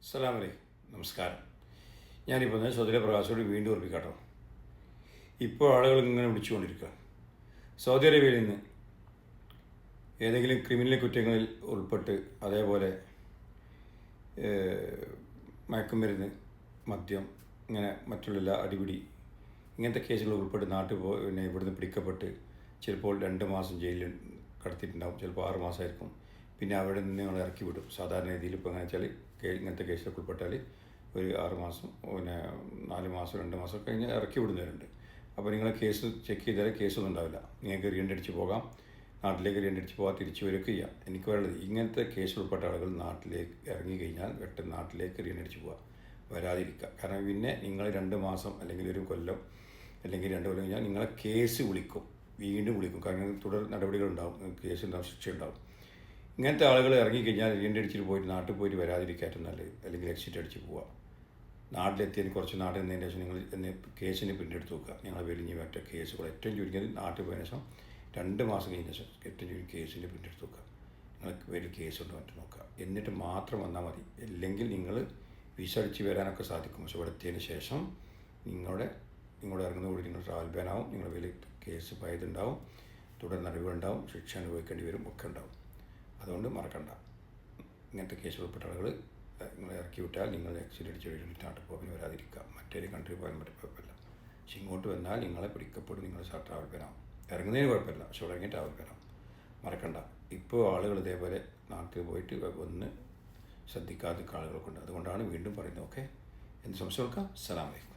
അസ്സലാമു അലൈക്കും. നമസ്കാരം. ഞാനിപ്പോൾ സൗദിയിലെ പ്രവാസിയോട് വീണ്ടും ഓർപ്പിക്കാട്ടോ. ഇപ്പോൾ ആളുകൾ ഇങ്ങനെ വിളിച്ചുകൊണ്ടിരിക്കുക, സൗദി അറേബ്യയിൽ നിന്ന് ഏതെങ്കിലും ക്രിമിനൽ കുറ്റങ്ങളിൽ ഉൾപ്പെട്ട്, അതേപോലെ മയക്കുമരുന്ന്, മദ്യം, ഇങ്ങനെ മറ്റുള്ള അടിപിടി, ഇങ്ങനത്തെ കേസുകൾ ഉൾപ്പെട്ട് നാട്ടിൽ പിന്നെ ഇവിടുന്ന് പിടിക്കപ്പെട്ട് ചിലപ്പോൾ 2 മാസം ജയിലിൽ കടത്തിയിട്ടുണ്ടാവും, ചിലപ്പോൾ 6 മാസമായിരിക്കും. പിന്നെ അവിടെ നിന്ന് നിങ്ങൾ ഇറക്കി വിടും. സാധാരണ രീതിയിൽ ഇപ്പോൾ എങ്ങനെ വെച്ചാൽ ഇങ്ങനത്തെ കേസിലൊക്കെ ഉൾപ്പെട്ടാൽ ഒരു 6 മാസം, പിന്നെ 4 മാസം 2 മാസം കഴിഞ്ഞ് ഇറക്കി വിടുന്നവരുണ്ട്. അപ്പോൾ നിങ്ങളെ കേസ് ചെക്ക് ചെയ്താൽ കേസൊന്നും ഉണ്ടാവില്ല. നിങ്ങൾക്ക് റീയണ്ടടിച്ച് പോകാം, നാട്ടിലേക്ക് റീയണ്ടടിച്ച് പോകാം, തിരിച്ചു വരികയൊക്കെ ചെയ്യാം. എനിക്ക് പറയുന്നത് ഇങ്ങനത്തെ കേസ് ഉൾപ്പെട്ട ആളുകൾ നാട്ടിലേക്ക് ഇറങ്ങിക്കഴിഞ്ഞാൽ പെട്ടെന്ന് നാട്ടിലേക്ക് റീയണ്ടടിച്ച് പോകാം, വരാതിരിക്കുക. കാരണം പിന്നെ നിങ്ങൾ 2 മാസം അല്ലെങ്കിൽ ഒരു കൊല്ലം അല്ലെങ്കിൽ 2 കൊല്ലം കഴിഞ്ഞാൽ നിങ്ങളെ കേസ് വിളിക്കും, വീണ്ടും വിളിക്കും. കാരണം തുടർ നടപടികളുണ്ടാവും, കേസ് ഉണ്ടാവും, ശിക്ഷ ഉണ്ടാവും. ഇങ്ങനത്തെ ആളുകൾ ഇറങ്ങിക്കഴിഞ്ഞാൽ റീയണ്ടടിച്ചിട്ട് പോയിട്ട് നാട്ടിൽ പോയിട്ട് വരാതിരിക്കാറ്റും നല്ലത്. അല്ലെങ്കിൽ എക്സിറ്റ് അടിച്ച് പോവുക. നാട്ടിലെത്തിയതിന് കുറച്ച് നാട്ടിൽ നിന്നതിന് ശേഷം നിങ്ങൾ കേസിന് പ്രിൻ്റ് എടുത്ത് നോക്കുക. ഞങ്ങൾ വലിഞ്ഞ് മറ്റേ കേസുകൾ ഏറ്റവും ചുരുങ്ങിയത് നാട്ടിൽ പോയതിനു ശേഷം 2 മാസം കഴിഞ്ഞ ശേഷം ഏറ്റവും ചുരുങ്ങി കേസിൻ്റെ പ്രിൻ്റ് എടുത്ത് നോക്കുക. നിങ്ങൾക്ക് വലിയ കേസുണ്ട് മറ്റും നോക്കുക. എന്നിട്ട് മാത്രം വന്നാൽ മതി. അല്ലെങ്കിൽ നിങ്ങൾ വിസ അടിച്ച് വരാനൊക്കെ സാധിക്കും. പക്ഷെ ഇവിടെ എത്തിയതിന് ശേഷം നിങ്ങളുടെ ഇറങ്ങുന്നതോടെ നിങ്ങൾ ട്രാവൽ ബാൻ ആവും, നിങ്ങളുടെ വലിയ കേസ് പയതുണ്ടാവും, തുടർ നടപടികളുണ്ടാവും, ശിക്ഷ അനുഭവിക്കേണ്ടി വരും, ഒക്കെ ഉണ്ടാവും. അതുകൊണ്ട് മറക്കണ്ട. ഇങ്ങനത്തെ കേസ് ഉൾപ്പെട്ട ആളുകൾ നിങ്ങൾ ഇറക്കി വിട്ടാൽ നിങ്ങൾ എക്സിറ്റ് അടിച്ച് കഴിഞ്ഞിട്ട് നാട്ടിൽ പോകാൻ വരാതിരിക്കുക. മറ്റൊരു കൺട്രി പോകാൻ പറ്റും, കുഴപ്പമില്ല. പക്ഷെ ഇങ്ങോട്ട് വന്നാൽ നിങ്ങളെ പിടിക്കപ്പെടും, നിങ്ങൾ ട്രാവൽ ബാനാവും. ഇറങ്ങുന്നതിന് കുഴപ്പമില്ല, പക്ഷെ ഇറങ്ങി ട്രാവൽ ബാനാവും. മറക്കണ്ട. ഇപ്പോൾ ആളുകൾ ഇതേപോലെ നാട്ടിൽ പോയിട്ട് ഒന്ന് ശ്രദ്ധിക്കാത്ത ആളുകൾക്കുണ്ട്. അതുകൊണ്ടാണ് വീണ്ടും പറയുന്നത്. ഓക്കെ, എന്ത് സംശയം കൊടുക്കാം. അസ്സലാമു അലൈക്കും.